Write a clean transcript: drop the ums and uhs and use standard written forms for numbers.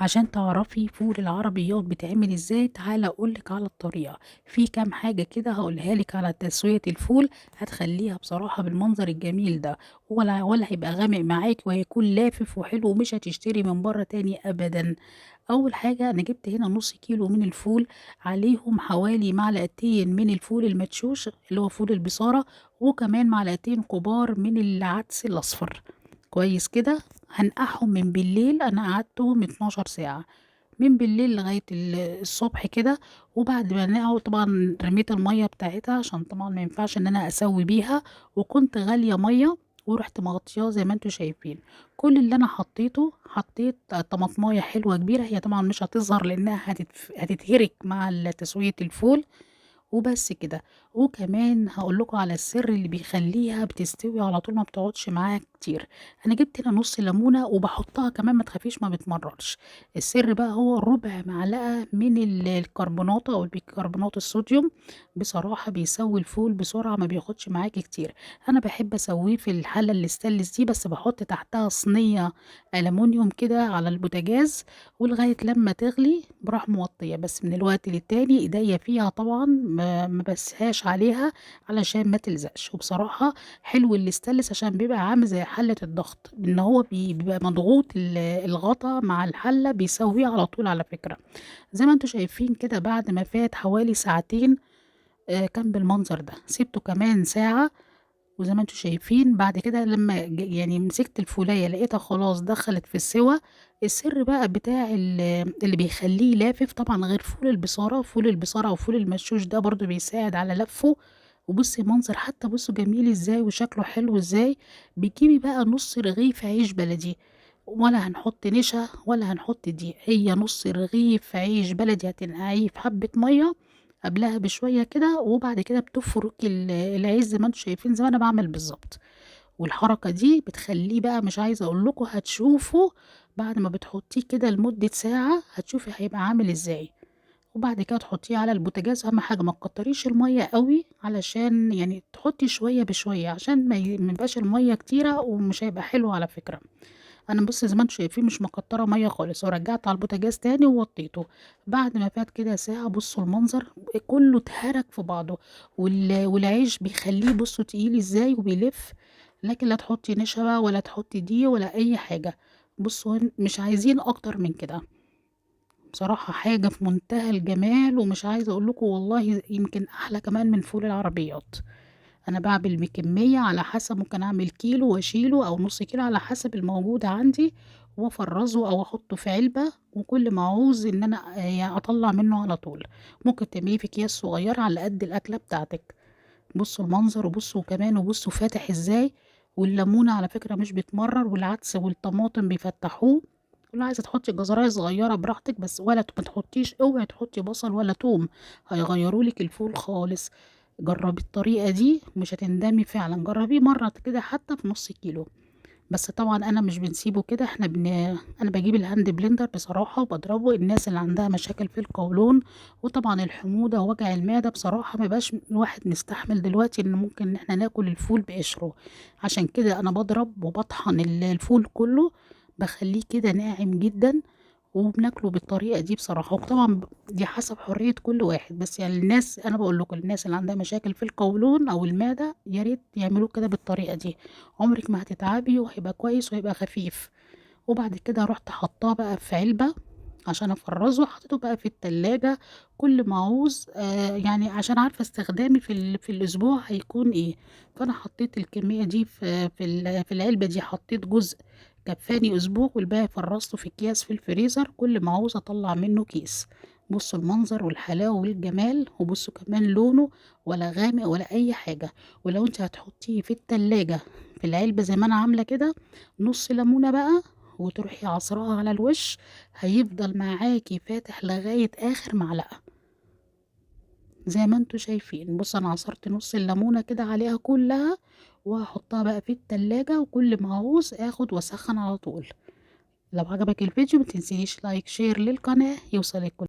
عشان تعرفي فول العربيات بيتعمل ازاي تعالى اقولك على الطريقة. في كام حاجة كده هقولها لك على تسوية الفول هتخليها بصراحة بالمنظر الجميل ده، ولا هيبقى غامق معاك وهيكون لافف وحلو ومش هتشتري من بره تاني ابدا. اول حاجة انا جبت هنا نص كيلو من الفول، عليهم حوالي معلقتين من الفول المدشوش اللي هو فول البصارة، وكمان معلقتين كبار من العدس الاصفر. كويس كده. هنقعهم من بالليل، انا قعدتهم 12 ساعة من بالليل لغاية الصبح كده. وبعد ما نقعوا طبعا رميت المية بتاعتها عشان طبعا ما ينفعش ان انا اسوي بيها، وكنت غالية مية ورحت مغطياه زي ما انتوا شايفين. كل اللي انا حطيت طماطمايه حلوة كبيرة، هي طبعا مش هتظهر لانها هتتهرك مع تسوية الفول. وبس كده. وكمان هقول لكم على السر اللي بيخليها بتستوي على طول ما بتقعدش معاها كتير. انا جبت هنا نص ليمونه وبحطها كمان ما تخافيش ما بتمررش. السر بقى هو ربع معلقه من الكربونات او البيكربونات الصوديوم. بصراحه بيسوي الفول بسرعه ما بياخدش معاكي كتير. انا بحب اسويه في الحله الاستانلس دي، بس بحط تحتها صينيه ألمونيوم كده على البوتاجاز، ولغاية لما تغلي بروح موطية، بس من الوقت للتاني ايديا فيها طبعا ما بسهاش عليها علشان ما تلزقش. وبصراحة حلو الاستانلس عشان بيبقى عامل زي حلة الضغط، ان هو بيبقى مضغوط الغطا مع الحلة بيسويه على طول على فكرة. زي ما انتوا شايفين كده بعد ما فات حوالي ساعتين، كان بالمنظر ده. سيبته كمان ساعة، وزي ما انتوا شايفين بعد كده لما يعني مسكت الفولاية لقيتها خلاص دخلت في السوا. السر بقى بتاع اللي بيخليه لافف طبعا غير فول البصارة، فول البصارة وفول المشوش ده برضو بيساعد على لفه. وبصي المنظر حتى بصوا جميل ازاي وشكله حلو ازاي. بتجيبي بقى نص رغيف عيش بلدي، ولا هنحط نشا ولا هنحط دقيق، هي نص رغيف عيش بلدي هتنقعيه في حبة مية قبلها بشوية كده، وبعد كده بتفركي العيش زي ما انتوا شايفين زي ما انا بعمل بالظبط. والحركة دي بتخليه بقى مش عايزة اقول لكم هتشوفوا بعد ما بتحطيه كده لمدة ساعة هتشوفي هيبقى عامل ازاي. وبعد كده تحطيه على البوتاجاز، اهم حاجة ما تكتريش المية قوي علشان يعني تحطي شوية بشوية عشان ما يبقاش المية كتيرة ومش هيبقى حلو على فكرة. انا بص زي ما انتوا شايفين مش مكتره ميه خالص، ورجعت على البوتاجاز تاني ووطيته. بعد ما فات كده ساعه بصوا المنظر كله اتهرك في بعضه. والعيش بيخليه بصوا تقيل ازاي وبيلف. لكن لا تحطي نشا بقى ولا تحطي دي ولا اي حاجه. بصوا مش عايزين اكتر من كده. بصراحه حاجه في منتهى الجمال، ومش عايزه اقول لكم والله يمكن احلى كمان من فول العربيات. انا بعمل بكمية على حسب، ممكن اعمل كيلو واشيله او نص كيلو على حسب الموجود عندي، وافرزه او احطه في علبة، وكل ما اعوز ان انا يعني اطلع منه على طول. ممكن تعمليه في اكياس صغيرة على قد الاكلة بتاعتك. بصوا المنظر وبصوا كمان وبصوا فاتح ازاي. والليمونة على فكرة مش بتمرر، والعدس والطماطم بيفتحوه. لو عايزة تحطي جزراية صغيرة براحتك، بس ولا ما تحطيش، اوعي تحطي بصل ولا توم، هيغيرولك الفول خالص. جربي الطريقة دي مش هتندمي فعلا، جربيه مرة كده حتى في نص كيلو. بس طبعا انا مش بنسيبه كده، انا بجيب الهاند بلندر بصراحة وبضربه. الناس اللي عندها مشاكل في القولون وطبعا الحموضة ووجع المعدة بصراحة ما بقاش الواحد مستحمل دلوقتي ان ممكن ان احنا ناكل الفول بقشره. عشان كده انا بضرب وبطحن الفول كله، بخليه كده ناعم جدا، وبناكله بالطريقة دي بصراحة. وطبعا دي حسب حرية كل واحد، بس يعني الناس انا بقول لكم الناس اللي عندها مشاكل في القولون او المعدة يا ريت يعملوه كده بالطريقة دي. عمرك ما هتتعبي وهيبقى كويس وهيبقى خفيف. وبعد كده رحت حطاه بقى في علبة عشان افرزه، حطيته بقى في التلاجة. كل ما عاوز يعني عشان عارفة استخدامي في الاسبوع هيكون ايه. فانا حطيت الكمية دي في العلبة دي، حطيت جزء كفاني اسبوع، والباقي فرزته في اكياس في الفريزر كل ما عاوز اطلع منه كيس. بصوا المنظر والحلاوة والجمال، وبصوا كمان لونه ولا غامق ولا اي حاجة. ولو انت هتحطيه في التلاجة في العلبة زي ما انا عاملة كده، نص ليمونة بقى وتروحي عصراها على الوش، هيفضل معاكي فاتح لغاية اخر معلقة. زي ما انتوا شايفين بص انا عصرت نص الليمونة كده عليها كلها، وهحطها بقى في التلاجة، وكل ما عاوز اخد واسخن على طول. لو عجبك الفيديو متنسيش لايك شير للقناة يوصلك كل